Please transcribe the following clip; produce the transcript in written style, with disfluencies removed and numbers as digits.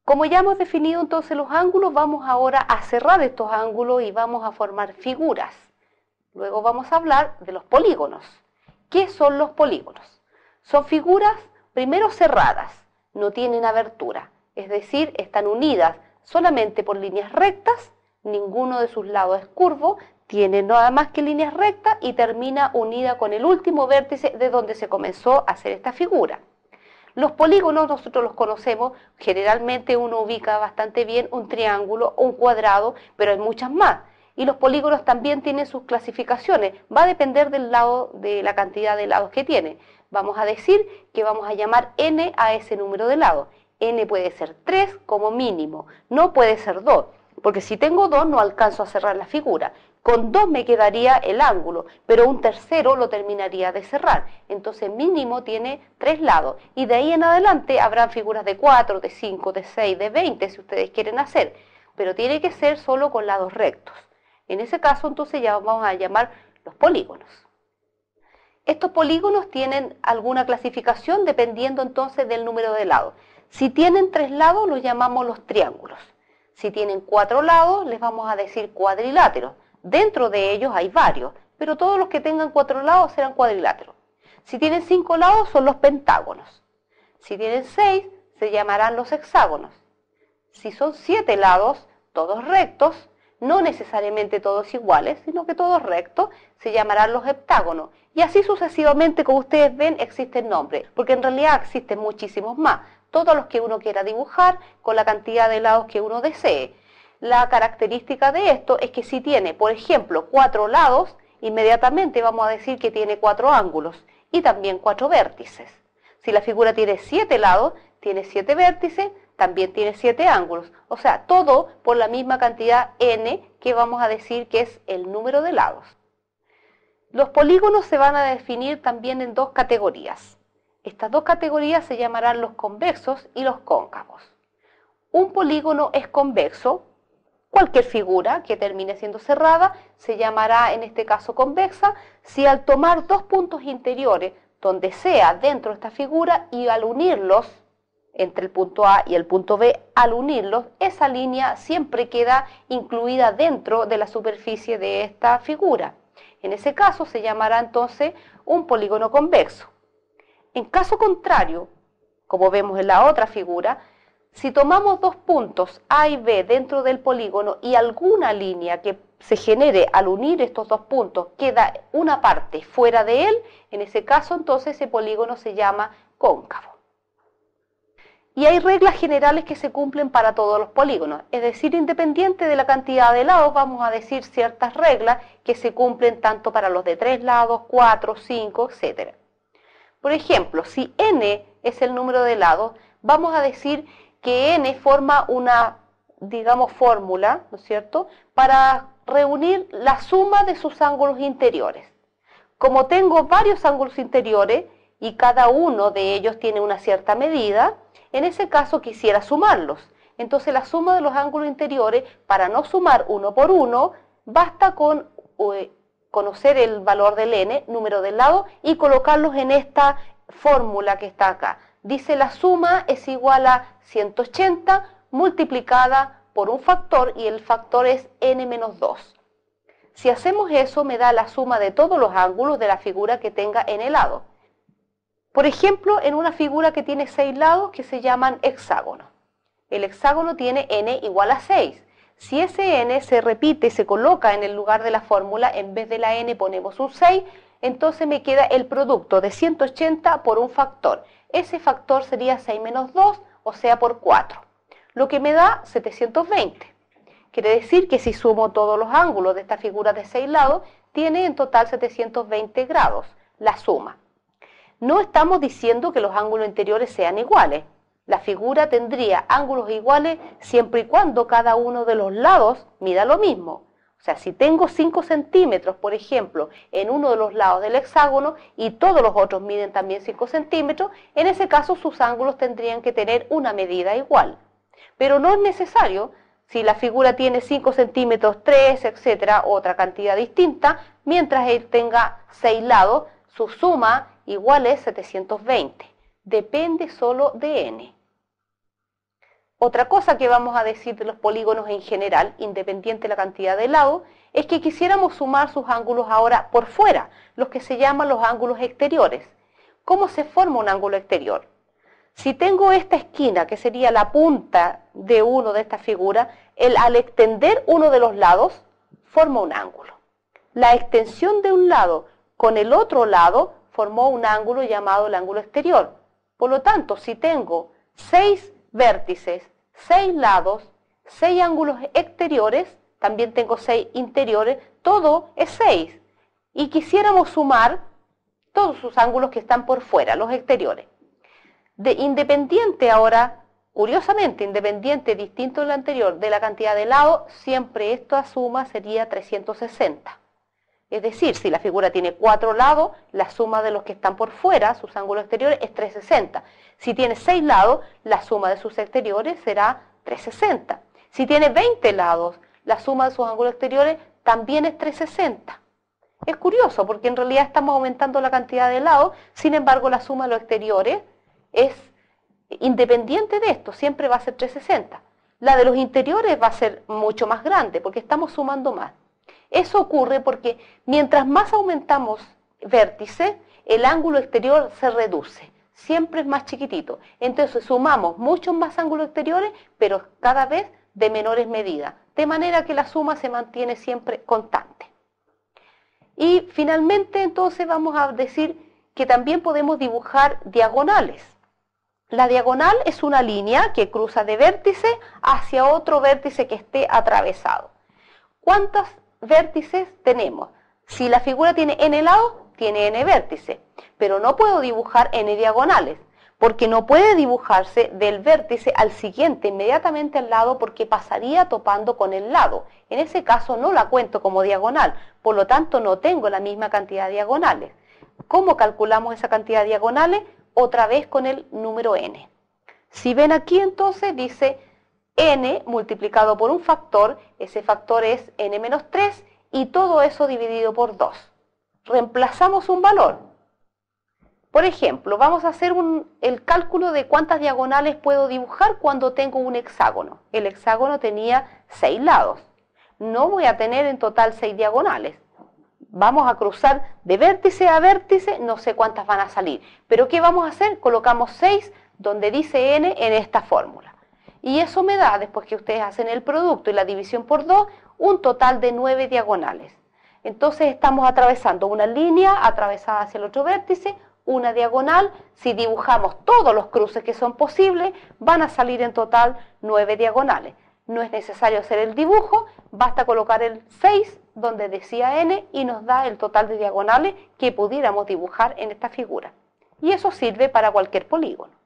Como ya hemos definido entonces los ángulos, vamos ahora a cerrar estos ángulos y vamos a formar figuras. Luego vamos a hablar de los polígonos. ¿Qué son los polígonos? Son figuras primero cerradas, no tienen abertura, es decir, están unidas solamente por líneas rectas, ninguno de sus lados es curvo, tiene nada más que líneas rectas y termina unida con el último vértice de donde se comenzó a hacer esta figura. Los polígonos nosotros los conocemos, generalmente uno ubica bastante bien un triángulo o un cuadrado, pero hay muchas más. Y los polígonos también tienen sus clasificaciones, va a depender del lado, de la cantidad de lados que tiene. Vamos a decir que vamos a llamar n a ese número de lados. N puede ser 3 como mínimo, no puede ser 2, porque si tengo 2 no alcanzo a cerrar la figura. Con 2 me quedaría el ángulo, pero un tercero lo terminaría de cerrar. Entonces mínimo tiene 3 lados. Y de ahí en adelante habrán figuras de 4, de 5, de 6, de 20 si ustedes quieren hacer. Pero tiene que ser solo con lados rectos. En ese caso entonces ya vamos a llamar los polígonos. Estos polígonos tienen alguna clasificación dependiendo entonces del número de lados. Si tienen 3 lados los llamamos los triángulos. Si tienen 4 lados les vamos a decir cuadriláteros. Dentro de ellos hay varios, pero todos los que tengan 4 lados serán cuadriláteros. Si tienen 5 lados son los pentágonos. Si tienen 6 se llamarán los hexágonos. Si son 7 lados, todos rectos, no necesariamente todos iguales, sino que todos rectos, se llamarán los heptágonos. Y así sucesivamente, como ustedes ven, existen nombres, porque en realidad existen muchísimos más, todos los que uno quiera dibujar con la cantidad de lados que uno desee. La característica de esto es que si tiene, por ejemplo, 4 lados, inmediatamente vamos a decir que tiene 4 ángulos y también 4 vértices. Si la figura tiene 7 lados, tiene 7 vértices, también tiene 7 ángulos. O sea, todo por la misma cantidad n que vamos a decir que es el número de lados. Los polígonos se van a definir también en 2 categorías. Estas 2 categorías se llamarán los convexos y los cóncavos. Un polígono es convexo. Cualquier figura que termine siendo cerrada se llamará en este caso convexa si al tomar 2 puntos interiores donde sea dentro de esta figura y al unirlos entre el punto A y el punto B, al unirlos esa línea siempre queda incluida dentro de la superficie de esta figura. En ese caso se llamará entonces un polígono convexo. En caso contrario, como vemos en la otra figura, si tomamos 2 puntos A y B dentro del polígono y alguna línea que se genere al unir estos 2 puntos queda una parte fuera de él, en ese caso entonces ese polígono se llama cóncavo. Y hay reglas generales que se cumplen para todos los polígonos, es decir, independiente de la cantidad de lados, vamos a decir ciertas reglas que se cumplen tanto para los de 3 lados, 4, 5, etc. Por ejemplo, si n es el número de lados, vamos a decir que n forma una, digamos, fórmula, ¿no es cierto?, para reunir la suma de sus ángulos interiores. Como tengo varios ángulos interiores y cada uno de ellos tiene una cierta medida, en ese caso quisiera sumarlos. Entonces la suma de los ángulos interiores, para no sumar uno por uno, basta con conocer el valor del n, número del lado, y colocarlos en esta fórmula que está acá. Dice la suma es igual a 180 multiplicada por un factor y el factor es n menos 2. Si hacemos eso me da la suma de todos los ángulos de la figura que tenga n lado. Por ejemplo, en una figura que tiene 6 lados que se llaman hexágonos. El hexágono tiene n igual a 6. Si ese n se repite y se coloca en el lugar de la fórmula, en vez de la n ponemos un 6, entonces me queda el producto de 180 por un factor. Ese factor sería 6 menos 2, o sea por 4, lo que me da 720. Quiere decir que si sumo todos los ángulos de esta figura de 6 lados, tiene en total 720 grados, la suma. No estamos diciendo que los ángulos interiores sean iguales. La figura tendría ángulos iguales siempre y cuando cada uno de los lados mida lo mismo. O sea, si tengo 5 centímetros, por ejemplo, en uno de los lados del hexágono y todos los otros miden también 5 centímetros, en ese caso sus ángulos tendrían que tener una medida igual. Pero no es necesario, si la figura tiene 5 centímetros, 3, etcétera, otra cantidad distinta, mientras él tenga 6 lados, su suma igual es 720. Depende solo de n. Otra cosa que vamos a decir de los polígonos en general, independiente de la cantidad de lados, es que quisiéramos sumar sus ángulos ahora por fuera, los que se llaman los ángulos exteriores. ¿Cómo se forma un ángulo exterior? Si tengo esta esquina, que sería la punta de uno de esta figura, al extender uno de los lados, forma un ángulo. La extensión de un lado con el otro lado formó un ángulo llamado el ángulo exterior. Por lo tanto, si tengo 6 vértices, 6 lados, 6 ángulos exteriores, también tengo 6 interiores, todo es 6. Y quisiéramos sumar todos sus ángulos que están por fuera, los exteriores. Independiente ahora, curiosamente, independiente, distinto del anterior, de la cantidad de lados, siempre esta suma sería 360. Es decir, si la figura tiene 4 lados, la suma de los que están por fuera, sus ángulos exteriores, es 360. Si tiene 6 lados, la suma de sus exteriores será 360. Si tiene 20 lados, la suma de sus ángulos exteriores también es 360. Es curioso porque en realidad estamos aumentando la cantidad de lados, sin embargo la suma de los exteriores es independiente de esto, siempre va a ser 360. La de los interiores va a ser mucho más grande porque estamos sumando más. Eso ocurre porque mientras más aumentamos vértices, el ángulo exterior se reduce, siempre es más chiquitito. Entonces sumamos muchos más ángulos exteriores, pero cada vez de menores medidas, de manera que la suma se mantiene siempre constante. Y finalmente entonces vamos a decir que también podemos dibujar diagonales. La diagonal es una línea que cruza de vértice hacia otro vértice que esté atravesado. ¿Cuántos vértices tenemos? Si la figura tiene n lados, tiene n vértices, pero no puedo dibujar n diagonales, porque no puede dibujarse del vértice al siguiente inmediatamente al lado porque pasaría topando con el lado. En ese caso no la cuento como diagonal, por lo tanto no tengo la misma cantidad de diagonales. ¿Cómo calculamos esa cantidad de diagonales? Otra vez con el número n. Si ven aquí entonces dice n multiplicado por un factor, ese factor es n menos 3 y todo eso dividido por 2. Reemplazamos un valor. Por ejemplo, vamos a hacer el cálculo de cuántas diagonales puedo dibujar cuando tengo un hexágono. El hexágono tenía 6 lados. No voy a tener en total 6 diagonales. Vamos a cruzar de vértice a vértice, no sé cuántas van a salir. Pero ¿qué vamos a hacer? Colocamos 6 donde dice n en esta fórmula. Y eso me da, después que ustedes hacen el producto y la división por 2, un total de 9 diagonales. Entonces estamos atravesando una línea atravesada hacia el otro vértice, una diagonal. Si dibujamos todos los cruces que son posibles, van a salir en total 9 diagonales. No es necesario hacer el dibujo, basta colocar el 6 donde decía n y nos da el total de diagonales que pudiéramos dibujar en esta figura. Y eso sirve para cualquier polígono.